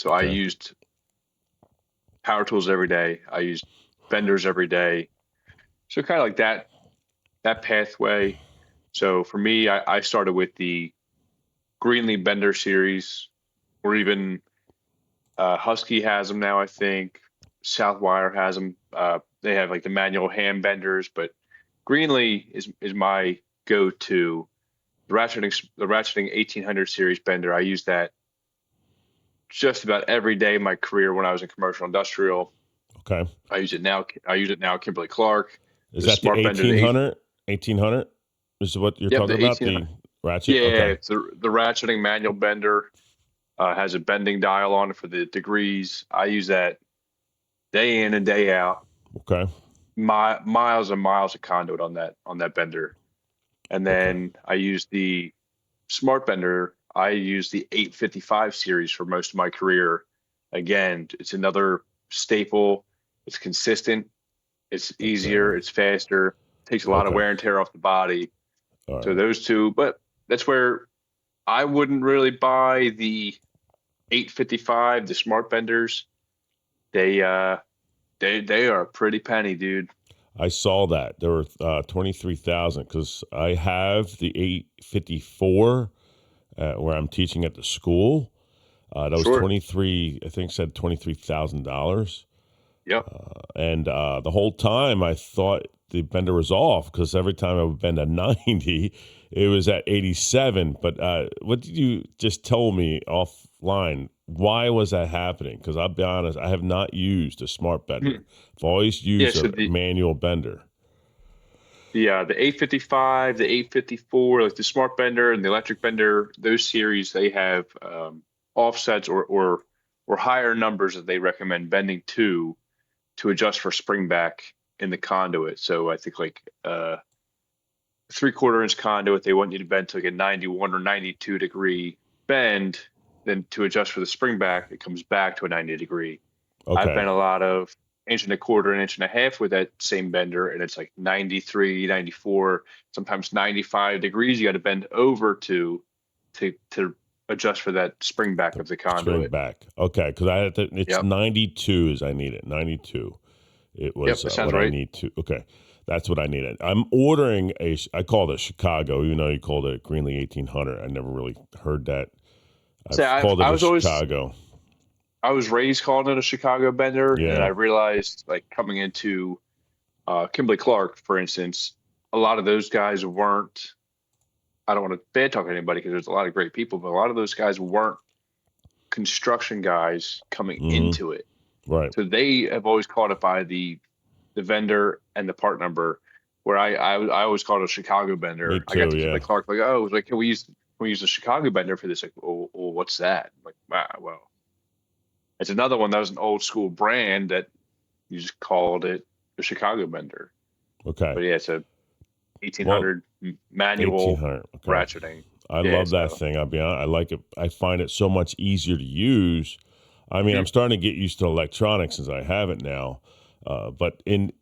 So I Okay. used power tools every day. I used benders every day. So kind of like that pathway. So for me, I started with the Greenlee Bender series, or even Husky has them now, I think. Southwire has them. They have like the manual hand benders, but Greenlee is my go-to. The ratcheting 1800 series bender. I use that just about every day of my career when I was in commercial industrial. Okay. I use it now. I use it now. Kimberly Clark, Is the that the smart bender, the eight. 1800? 1800 is what you're Yep, talking the about? 1800. The ratchet? Yeah, Okay. it's the ratcheting manual bender. Has a bending dial on it for the degrees. I use that day in and day out. Okay. Miles and miles of conduit on that bender. And Okay. then I use the smart bender. I use the 855 series for most of my career. Again, it's another staple. It's consistent. It's Okay. easier. It's faster. Takes a lot of Okay. wear and tear off the body. All So right. those two, but that's where I wouldn't really buy the 855, the smart benders. They uh they are a pretty penny, dude. I saw that. There were 23,000 because I have the 854 where I'm teaching at the school. That was Sure. 23, I think said $23,000. Yep. And the whole time I thought the bender was off because every time I would bend a 90, it was at 87. But what did you just tell me offline? Why was that happening? Because I'll be honest, I have not used a smart bender. I've always Yeah, used so a the manual bender. the 855, the 854, like the smart bender and the electric bender, those series they have offsets or higher numbers that they recommend bending to adjust for spring back in the conduit. So I think like 3/4 inch conduit, they want you to bend to like a 91 or 92 degree bend. Then to adjust for the spring back, it comes back to a 90 degree. I've Okay. been a lot of inch and a quarter, an inch and a half with that same bender, and it's like 93, 94, sometimes 95 degrees. You got to bend over to adjust for that spring back The of the spring conduit. back. Okay. Because I had to, it's Yep. 92 as I need it. 92. It Yep. was That sounds what I right. need to. Okay. That's what I needed. I'm ordering I called it Chicago, even though you called it Greenlee 1800. I never really heard that. Say I've called I it a was always Chicago. I was raised calling it a Chicago bender, and then I Yeah. realized like coming into Kimberly Clark, for instance, a lot of those guys weren't. I don't want to bad talk anybody because there's a lot of great people, but a lot of those guys weren't construction guys coming Hmm. into it. Right. So they have always called it by the vendor and the part number. Where I always called it a Chicago Me bender. I got too. to Yeah. Kimberly Clark like, oh, like can we use the Chicago bender for this? Like, well, what's that? I'm like, wow, well, it's another one that was an old school brand that you just called it the Chicago bender. Okay. But yeah, it's a Well, 1800 manual 1800. Okay. ratcheting. I Yeah, love that so thing. I'll be honest. I like it. I find it so much easier to use. I mean, I'm mhm. starting to get used to electronics since I have it now. But in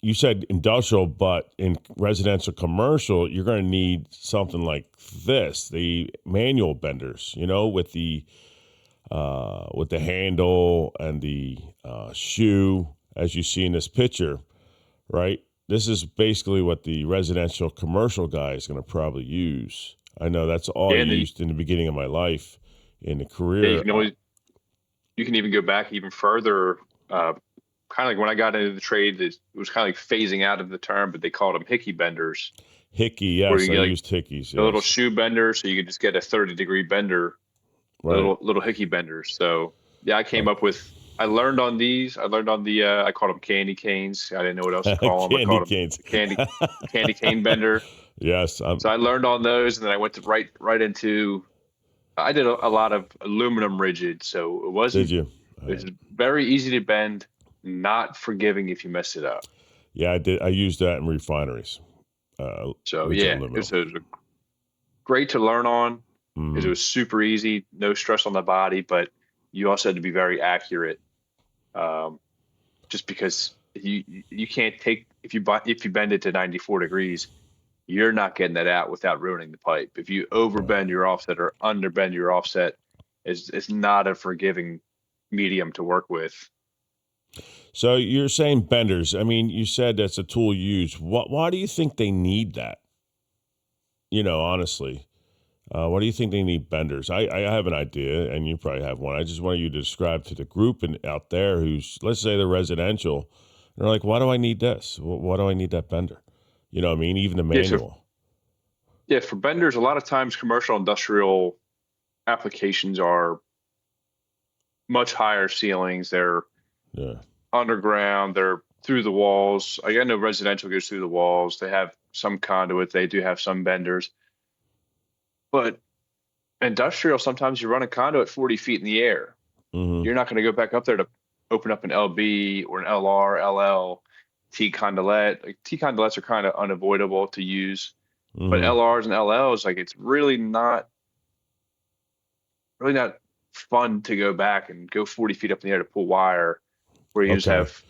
you said industrial, but in residential commercial, you're going to need something like this, the manual benders, with the handle and the shoe, as you see in this picture, right? This is basically what the residential commercial guy is going to probably use. I know that's all I Yeah, and then used in the beginning of my life in the yeah, career. you can even go back even further. Kind of like when I got into the trade, it was kind of like phasing out of the term, but they called them hickey benders, Hickey, where yes, you I get like used Hickeys, the little yes. shoe bender, so you could just get a 30-degree bender, Right. little hickey benders. So yeah, I came Oh. up with. I learned on these. I learned on the. I called them candy canes. I didn't know what else to call them. I Candy called them canes. the candy cane bender. Yes, So I learned on those, and then I went to right into. I did a lot of aluminum rigid, so did you? All it right. was very easy to bend, not forgiving if you messed it up. Yeah, I did. I used that in refineries, So rigid yeah, aluminum. it was great to learn on because it Hmm. was super easy, no stress on the body, but you also had to be very accurate. Um, just because you can't take if you bend it to 94 degrees, you're not getting that out without ruining the pipe. If you Right. overbend your offset or underbend your offset, is not a forgiving medium to work with. So you're saying benders. I mean, you said that's a tool you use. Why do you think they need that? Honestly, why do you think they need benders? I have an idea, and you probably have one. I just want you to describe to the group and out there who's, let's say, they're residential. They're like, why do I need this? Why do I need that bender? You know what I mean? Even the Yeah, so manual. yeah, for benders, a lot of times commercial industrial applications are much higher ceilings. They're Yeah. underground. They're through the walls. Like, I know residential goes through the walls. They have some conduit. They do have some benders, but industrial, sometimes you run a conduit 40 feet in the air. Mm-hmm. You're not going to go back up there to open up an LB or an LR, LL, T conduit. Like T conduits are kind of unavoidable to use, but Mm-hmm. LRs and LLs, like it's really not fun to go back and go 40 feet up in the air to pull wire where you just Okay. have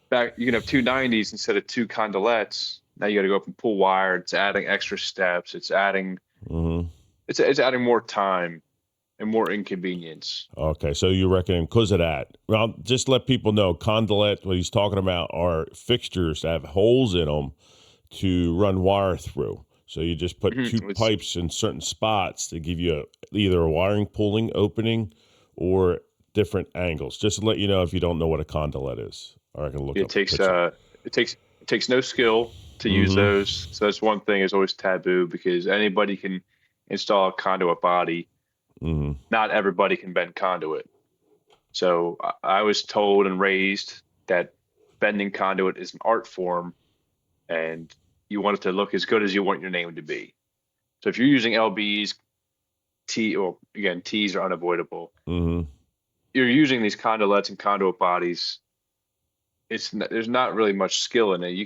back, you can have two 90s instead of two conduits. Now you got to go up and pull wire. It's adding extra steps. Mm-hmm. It's adding more time and more inconvenience. Okay, so you reckon because of that? Well, just let people know, conduit. What he's talking about are fixtures that have holes in them to run wire through. So you just put two It's pipes in certain spots to give you either a wiring pulling opening or different angles. Just to let you know if you don't know what a conduit is, or I can look it up a takes picture. it takes no skill to use Mm-hmm. those. So that's one thing is always taboo because anybody can install a conduit body. Mm-hmm. Not everybody can bend conduit. So I was told and raised that bending conduit is an art form and you want it to look as good as you want your name to be. So if you're using LBs, or again, T's are unavoidable. Mm-hmm. You're using these conduits and conduit bodies. There's not really much skill in it. You